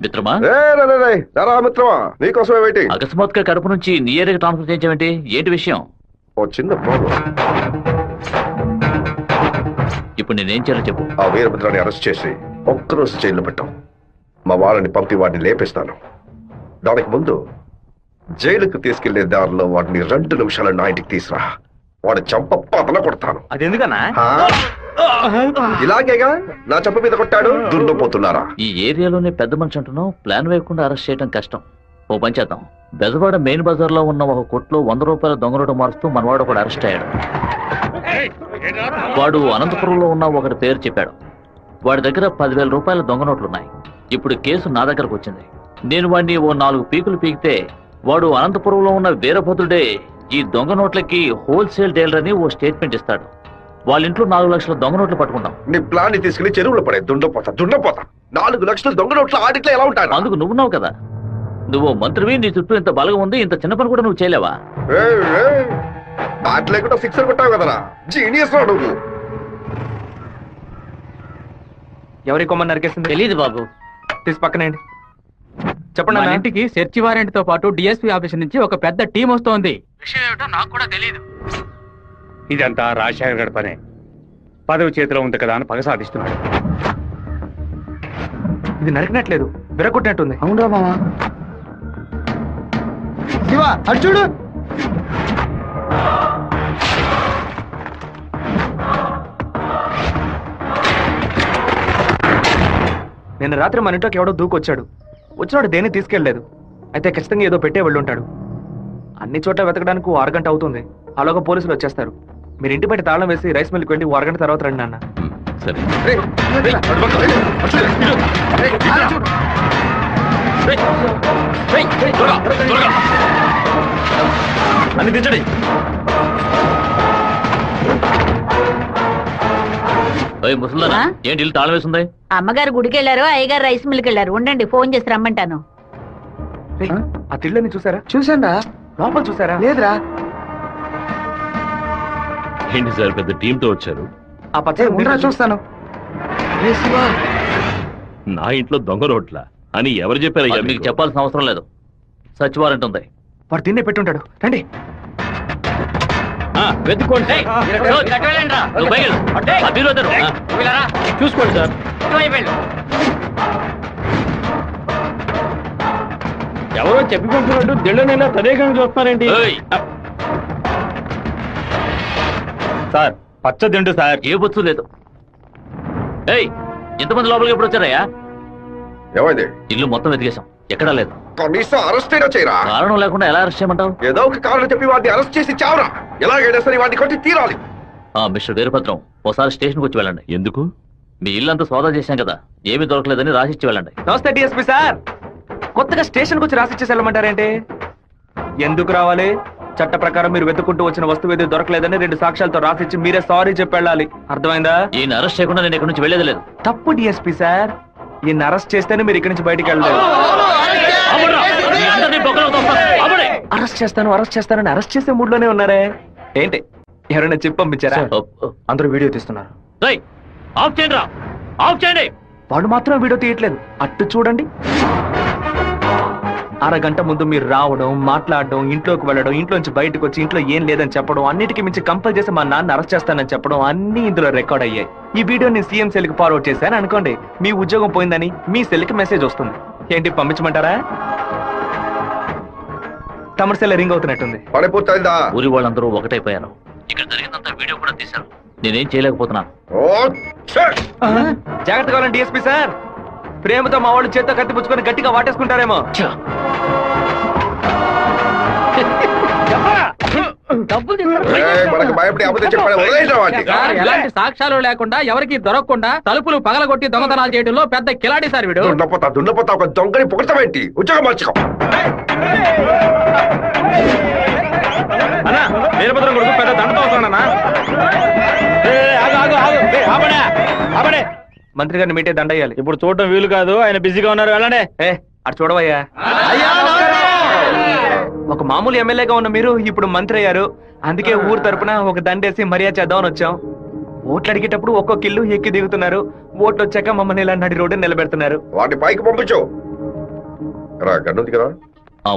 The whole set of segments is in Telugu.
మిత్రమా మిత్రమా నీకోసమే వెయిటింగ్. అకస్మాత్తుగా కడుపు నుంచి నీ ఏరియాకి ట్రాన్స్ఫర్ చేయించావేంటి? ఏంటి విషయం? ఓ చిన్న ప్రాబ్లం. ఇప్పుడు నేనేం చేయాలో చెప్పు. ఆ వీరభద్రాన్ని అరెస్ట్ చేసి ఒక్కరోజు జైల్లో పెట్టాం. మా వాళ్ళని పంపి వాడిని లేపేస్తాను. దానికి ముందు జైలుకు తీసుకెళ్లే దారిలో వాడిని 2 నిమిషాలు నా ఇంటికి తీసురా. వాడి చంప పతల కొడతాను. అది ఎందుకన్నా? ఇలాగేగా నా చంప మీద కొట్టాడు. దున్నపోతున్నారా? ఈ ఏరియాలోనే పెద్ద మనిషి అంటున్నావు. ప్లాన్ వేయకుండా అరెస్ట్ చేయడం కష్టం. ఓ పని చేద్దాం. బెజవాడ మెయిన్ బజార్ లో ఉన్న ఒక కొట్లో 100 రూపాయల దొంగ నోటు మారుస్తూ మనవాడు ఒకడు అరెస్ట్ అయ్యాడు. వాడు అనంతపురంలో ఉన్న ఒకటి పేరు చెప్పాడు. వాడి దగ్గర 10,000 రూపాయల దొంగ నోట్లున్నాయి. ఇప్పుడు కేసు నా దగ్గరకు వచ్చింది. నేను వాడిని ఓ 4 పీకులు పీకితే వాడు అనంతపురంలో ఉన్న వీరభద్రుడే ఈ దొంగ నోట్లకి హోల్సేల్ డీలర్ అని ఓ స్టేట్మెంట్ ఇస్తాడు. వాళ్ళ ఇంట్లో 4 లక్షల దొంగ నోట్లు పట్టుకుంటాం. నీ ప్లాన్ తీసుకుని చెరువులో పడే దుండపోతా 4 లక్షల దొంగ నోట్ల ఆడిట్లో ఎలా ఉంటాడు? అందుకు నువ్వున్నావు కదా. నువ్వు మంత్రివి, నీ చుట్టూ ఇంత బలగం ఉంది. ఇంత చిన్న పని కూడా నువ్వు చేయలేవా? బ్యాట్ లేకుండా సిక్సర్ కొట్టావు కదరా. జీనియస్ రా నువ్వు. ఎవరి కొమ్మని నరికేసింది? తెలీదు బాబు. తీసి పక్కనేయండి. చెప్పండి. మన ఇంటికి సెర్చ్ వారెంట్ తో పాటు డిఎస్పీ ఆఫీస్ నుంచి ఒక పెద్ద టీం వస్తోంది. విషయం ఏమిటో నాకు కూడా తెలియదు. ఇదంతా రాజశేఖర్ గడి పనే. పదవి చేతిలో ఉంది కదా అని పగ సాధిస్తున్నాడు. ఇది నరికినట్లేదు, విరగొట్టినట్టుంది. అవునరా మామా. శివ అర్జుడు. నిన్న రాత్రి మన ఇంట్లోకి ఎవడో దూకొచ్చాడు. వచ్చినాడు దేన్ని తీసుకెళ్లేదు. అయితే ఖచ్చితంగా ఏదో పెట్టే వెళ్ళి ఉంటాడు. అన్ని చోట్ల వెతకడానికి 1 అరగంట అవుతుంది. అలాగా పోలీసులు వచ్చేస్తారు. మీరు ఇంటి బయట తాళం వేసి రైస్ మిల్కి వెళ్ళి 1 అరగంట తర్వాత రండి నాన్న. సరే. అన్ని తెచ్చండి. ముసలిదానా, ఏంటి ఇల్లు తాళం వేసింది? అమ్మగారు గుడికి వెళ్ళారు, అయ్యగారు రైస్ మిల్కి వెళ్ళారు. ఉండండి, ఫోన్ చేసి రమ్మంటాను. ఆ తిళ్ళని చూసారా? చూసాండా? లోపల చూసారా? లేదురా. ఏంటి సార్ పెద్ద టీంతో వచ్చారు? ఆ పచ్చ చూస్తాను. నా ఇంట్లో దొంగ రోడ్ల అని ఎవరు చెప్పారయ్యా? మీకు చెప్పాల్సిన అవసరం లేదు. సచ్ వారెంట్ ఉంది. వాడు తిన్నే పెట్టుంటాడు. రండి వెతుక్కోండి. చూసుకోండి సార్. ఎవరో చెప్పిపోతున్నట్టు దిళ్ళనైనా తదేకంగా చూస్తున్నారేంటి? సార్ పచ్చ దిండు సార్. ఏ బొచ్చు లేదు. ఏయ్, ఎంతమంది లోపలికి ఎప్పుడు వచ్చారయ్యా? ఏమైంది? ఇల్లు మొత్తం వెతికేశాం, ఎక్కడా లేదు. కనీసం అరెస్ట్ అయినా చేయరా? కారణం లేకుండా ఎలా అరెస్ట్ చేయమంటావు? ఏదో ఒక కారణం చెప్పి వాడిని అరెస్ట్ చేసి చావరా. ఎలాగైనా సరే వాడిని కొట్టి తీరాలి. మిస్టర్ వీరభద్రం, ఒకసారి స్టేషన్కి వచ్చి వెళ్ళండి. ఎందుకు? మీ ఇల్లంతా సోదా చేశాం కదా, ఏమీ దొరకలేదని రాసిచ్చి వెళ్ళండి. నమస్తే డిఎస్పీ సార్. కొత్తగా స్టేషన్కి వచ్చి రాసిచ్చేసి వెళ్ళమంటారేంటి? ఎందుకు రావాలి? చట్ట ప్రకారం మీరు వెతుకుంటూ వచ్చిన వస్తువు ఏది దొరకలేదని 2 సాక్ష్యాలతో రాసిచ్చి మీరే సారీ చెప్పి వెళ్ళాలి. అర్థమైందా? ఈయన అరెస్ట్ చేయకుండా నేను ఇక్కడి నుంచి వెళ్ళేది లేదు. తప్పు డిఎస్పీ సార్. ఈయన అరెస్ట్ చేస్తేనే మీరు ఇక్కడి నుంచి బయటికి వెళ్ళలేదు. అరెస్ట్ చేస్తానని అరెస్ట్ చేసే మూడ్ లోనే ఉన్నారే ఏంటి? ఎవరైనా చెప్పి పంపించారా? అందరూ వీడియో తీస్తున్నారు. ఆఫ్ చేయండి రా, ఆఫ్ చేయండి. వాడు మాత్రం వీడియో తీయట్లేదు. అట్టు చూడండి. అరగంట ముందు మీరు రావడం, మాట్లాడడం, ఇంట్లోకి వెళ్ళడం, ఇంట్లోంచి బయటకు వచ్చి ఇంట్లో ఏం లేదని చెప్పడం, అన్నిటికీ మించి కంపల్ చేసి మా నాన్న అరెస్ట్ చేస్తానని చెప్పడం అన్ని ఇందులో రికార్డ్ అయ్యాయి. ఈ వీడియో నేను సీఎం సెల్ కి ఫార్వర్డ్ చేశాను అనుకోండి, మీ ఉద్యోగం పోయిందని మీ సెల్ కి మెసేజ్ వస్తుంది. ఏంటి పంపించమంటారా? తమరి సెల్ రింగ్ అవుతున్నట్టుంది. పడిపోతుందా? ఊరి వాళ్ళందరూ ఒకటైపోయారు. ఇక్కడ జరిగిందంతా వీడియో కూడా తీశారు. నేనేం చేయలేకపోతున్నా. జాగ్రత్తగా ఉండండి డిఎస్పీ సార్. ప్రేమతో మా వాళ్ళు చేత్తో కత్తి పుచ్చుకొని గట్టిగా వాటేసుకుంటారేమో. ఎలాంటి సాక్ష్యాలు లేకుండా ఎవరికి దొరకకుండా తలుపులు పగలగొట్టి దొంగతనాలు చేయడంలో పెద్ద కిలాడి సార్ వీడు. దున్నపోతా ఒక దొంగని పొగడతామేంటి? ఉద్యోగం మార్చుకో. అన్నా వీరభద్రం కొడుకు పెద్ద దండతో వస్తానన్నా. మంత్రి గారిని మీటే దండయ్యాలి. ఇప్పుడు చూడటం వీలు కాదు, ఆయన బిజీగా ఉన్నారు. వెళ్ళండి. అటు చూడవయ్యా. ఒక మామూలు ఎమ్మెల్యేగా ఉన్న మీరు ఇప్పుడు మంత్రి అయ్యారు. అందుకే ఊరు తరపున ఒక దండేసి మర్యాద చేద్దామని వచ్చాం. ఓట్లు అడిగేటప్పుడు ఒక్కొక్క ఇల్లు ఎక్కి దిగుతున్నారు. ఓట్లు వచ్చాక మమ్మల్ని ఇలా నడి రోడ్డు నిలబెడుతున్నారు. వాటిని పైకి పంపించు. రా గన్నుంది కదా.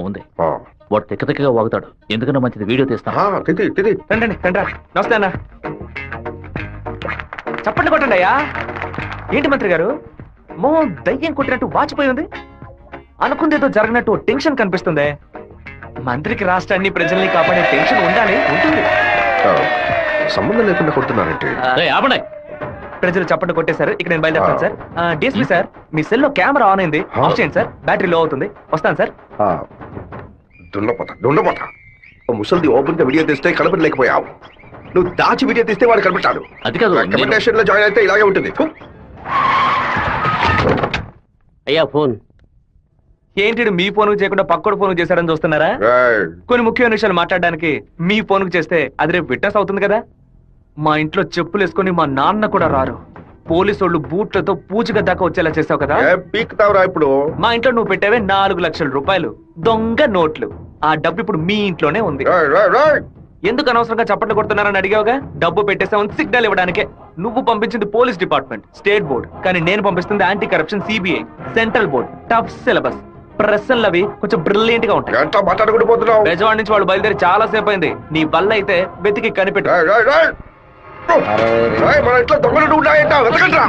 ఉంది. ఆ, వాడు తిక్కగా వాగుతాడు, ఎందుకన్నా మంచిది వీడియో తీస్తాను. ఆ, తిది తిది. రండి రండి రా. నమస్తే అన్న. చప్పట్లు కొట్టండి అయ్యా. ఏంటి మంత్రి గారు దయ్యం కొట్టినట్టు వాచిపోయి ఉంది? అనుకుందేదో జరగనట్టు టెన్షన్ కనిపిస్తుంది. మంత్రికి రాష్ట్రాన్ని ప్రజల్ని కాపాడే టెన్షన్ ఉండాలి, ఉంటుంది. ఆ, సంబంధం లేకుండా కొడుతున్నానంటే రేయ్, ఆపండి. ప్రజలు చప్పట్లు కొట్టేశారు, ఇక నేను బయలుదేరుతాను సార్. డిఎస్పీ సార్, మీ సెల్లో కెమెరా ఆన్ అయింది, ఆఫ్ చేయండి సార్. బ్యాటరీ లో అవుతుంది. వస్తాను సార్. దుండపోత ముసలిది ఓపెన్ గా వీడియో తీస్తే కనపడలేకపోయావు. నువ్వు దాచి వీడియో తీస్తే వాడు కనపడతాడు. అది కాదు, రికమెండేషన్ లో జాయిన్ అయితే ఇలాగే ఉంటుంది. అయ్యా ఫోన్. ఏంటి మీ ఫోన్ చేయకుండా పక్కడు ఫోన్ చేశాడని చూస్తున్నారా? కొన్ని ముఖ్యమైన విషయాలు మాట్లాడడానికి మీ ఫోన్ చేస్తే అది రేపు విట్నెస్ అవుతుంది కదా. మా ఇంట్లో చెప్పులు వేసుకొని మా నాన్న కూడా రారు. పోలీసు వాళ్ళు బూట్లతో పూజగా దాకా వచ్చేలా చేసావు కదా. పీకుతావురా ఇప్పుడు. మా ఇంట్లో నువ్వు పెట్టావే 4 లక్షల రూపాయలు దొంగ నోట్లు. ఆ డబ్బు ఇప్పుడు మీ ఇంట్లోనే ఉంది. ఎందుకు అనవసరంగా చప్పట్లు కొడుతున్నారని అడిగావుగా. డబ్బు పెట్టేసామని సిగ్నల్ ఇవ్వడానికే. నువ్వు పంపించింది పోలీస్ డిపార్ట్మెంట్, స్టేట్ బోర్డ్, కానీ నేను పంపిస్తుంది anti corruption CBI, central board. Tough syllabus, ప్రశ్నలు అవి కొంచెం బ్రిలియంట్ గా ఉంటాయి. బెజవాడ నుంచి వాళ్ళు బయలుదేరి చాలా సేపు అయింది. నీ వల్ల అయితే వెతికి కనిపెట్టు. మన ఇంట్లో దొంగలు ఉన్నాయంట, వెతకండ్రా.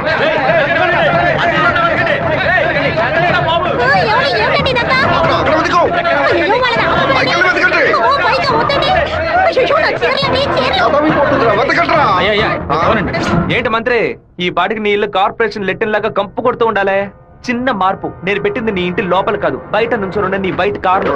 ఏంటి మంత్రి, ఈ పాటికి నీ ఇల్లు కార్పొరేషన్ లెట్టిన్ లాగా కంపు కొడుతూ ఉండాలే. చిన్న మార్పు. నేను పెట్టింది నీ ఇంటి లోపల కాదు, బయట నుంచి ఉండే నీ బయట కారు.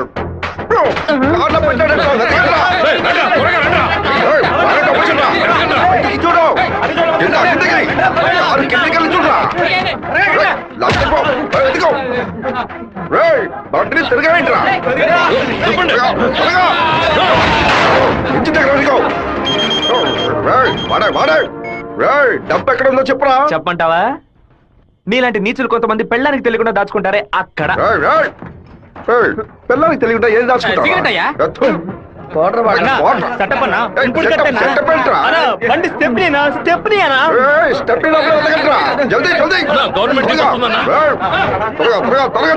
డబ్బు ఎక్కడ ఉందో చెప్పరా. చెప్పంటావా? నీలాంటి నీచులు కొంతమంది పెళ్ళానికి తెలియకుండా దాచుకుంటారే అక్కడ. పిల్లలకి తెలియకుండా ఏం దాచుకుంటా.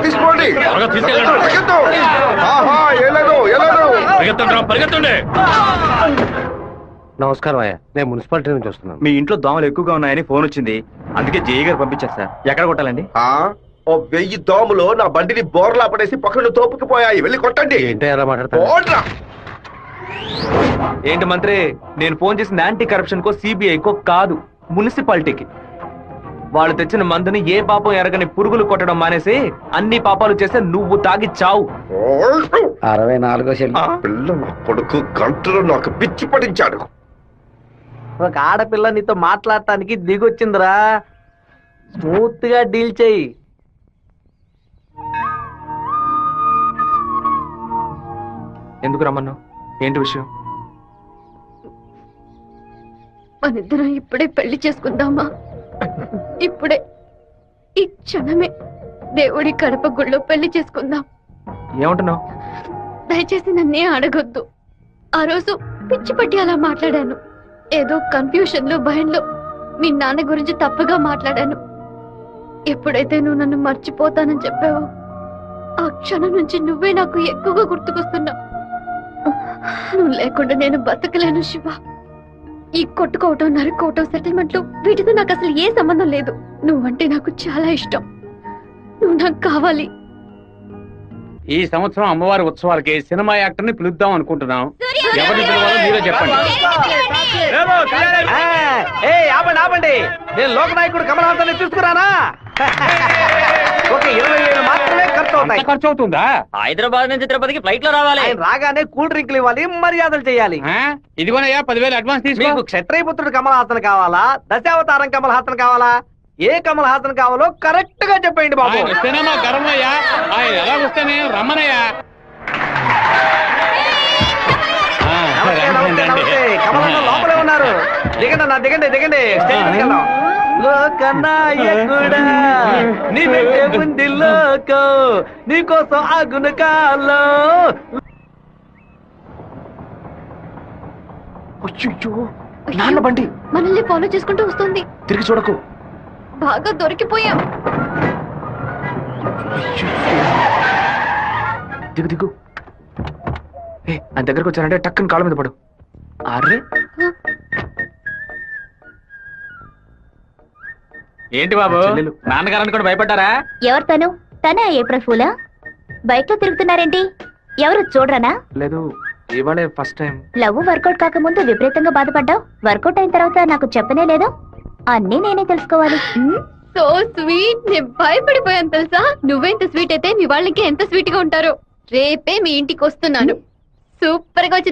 తీసుకోండి. నమస్కారం అయ్యా, నేను మున్సిపాలిటీ నుంచి వస్తున్నాను. మీ ఇంట్లో దోమలు ఎక్కువగా ఉన్నాయని ఫోన్ వచ్చింది, అందుకే జేఈ గారు పంపించారు సార్. ఎక్కడ కొట్టాలండి? 1000 దోమలు నా బండిని బోర్లా పడేసి పక్కన తోపుకుపోయాయి, వెళ్ళి కొట్టండి. ఏంటో ఎలా మాట్లాడతారు? ఏంటి మంత్రి, నేను ఫోన్ చేసింది యాంటీ కరప్షన్ కో సిబిఐకో కాదు, మున్సిపాలిటీకి. వాళ్ళు తెచ్చిన మందుని ఏ పాపం ఎరగని పురుగులు కొట్టడం మానేసి అన్ని పాపాలు చేస్తే నువ్వు తాగి చావు. 64 పిల్ల నా కొడుకు గంటలో నాకు పిచ్చి పడించాడు. ఒక ఆడపిల్ల నీతో మాట్లాడటానికి దిగొచ్చిందిరా, స్మూత్ గా డీల్ చెయ్యి. ఎందుకు రమ్మన్నావు? ఏంటి విషయం? మనిద్దరం ఇప్పుడే పెళ్లి చేసుకుందామా? ఇప్పుడే, ఈ క్షణమే దేవుడి కడప గుళ్ళో పెళ్లి చేసుకుందాం. ఏమంటున్నావు? దయచేసి నన్నే అడగొద్దు. ఆ రోజు పిచ్చి పట్టి అలా మాట్లాడాను. ఏదో కన్ఫ్యూషన్ లో భయంలో మీ నాన్న గురించి తప్పుగా మాట్లాడాను. ఎప్పుడైతే నువ్వు నన్ను మర్చిపోతానని చెప్పావో ఆ క్షణం నుంచి నువ్వే నాకు ఎక్కువగా గుర్తుకొస్తున్నావు. నువ్వు లేకుండా నేను బతకలేను శివ. ఈ కొట్టుకోవటం, నరుకోవటం, సెటిల్మెంట్లు వీటితో నాకు అసలు ఏ సంబంధం లేదు. నువ్వంటే నాకు చాలా ఇష్టం. నువ్వు నాకు కావాలి. ఈ సంవత్సరం అమ్మవారి ఉత్సవాలకి సినిమా యాక్టర్ ని పిలుద్దాం అనుకుంటున్నాం. ఎవరిని పిలవాలో మీరే చెప్పండి. ఆపండి, నేను లోకనాయకుడు కమల్ హాసన్ తీసుకురానా? ఓకే, 20,000 మాత్రమే ఖర్చు అవుతాయి. ఖర్చు అవుతుందా? హైదరాబాద్ నుంచి తిరుపతికి ఫ్లైట్ లో రావాలి. ఆయన రాగానే కూల్ డ్రింక్లు ఇవ్వాలి, మర్యాదలు చేయాలి. ఇదిగోనయ్యా 10,000 అడ్వాన్స్ తీసుకో. మీకు క్షత్రియపుత్రుడు కమల్ హాసన్ కావాలా, దశావతారం కమల్ హాసన్ కావాలా? ఏ కమల్ హాసన్ కావాలో కరెక్ట్ గా చెప్పండి బాబు. వస్తేనేమో గర్వయ్యా, ఆయన ఎలా వస్తేనే రమ్మనయ్యా. కమల్ హాసన్ లోపలే ఉన్నారు. దిగండి అన్న, దిగండి దిగండి. లోకనాయకుడా నీ ఉంది లోకం, నీకోసం ఆగున కాలో. నాన్న బండి మనల్ని ఫాలో చేసుకుంటూ వస్తుంది. తిరిగి చూడకు. బాగా దొరికిపోయాం. దిగు దిగు. ఆయన దగ్గరకు వచ్చానంటే టక్కుని కాళ్ళ మీద పడు. అరే ఏంటి బాబు, చెల్లెలు. నాన్నగారని కూడా భయపడ్డారా? ఎవరు తను? తనే ఏప్రిల్ ఫూలా? బైక్ లో తిరుగుతున్నారేంటి? ఎవరు చూడరానా? లేదు, ఇవాళే ఫస్ట్ టైం. లవ్ వర్కౌట్ కాకముందు విపరీతంగా బాధపడ్డావు, వర్కౌట్ అయిన తర్వాత నాకు చెప్పనే లేదు. అన్నీ నేనే తెలుసుకోవాలి. So sweet. నేను భయపడిపోయాను తెలుసా. నువ్వెంత స్వీట్ అయితే మీ వాళ్ళకి ఎంత స్వీట్ గా ఉంటారో. రేపే మీ ఇంటికి వస్తున్నాను. సూపర్ గా వచ్చి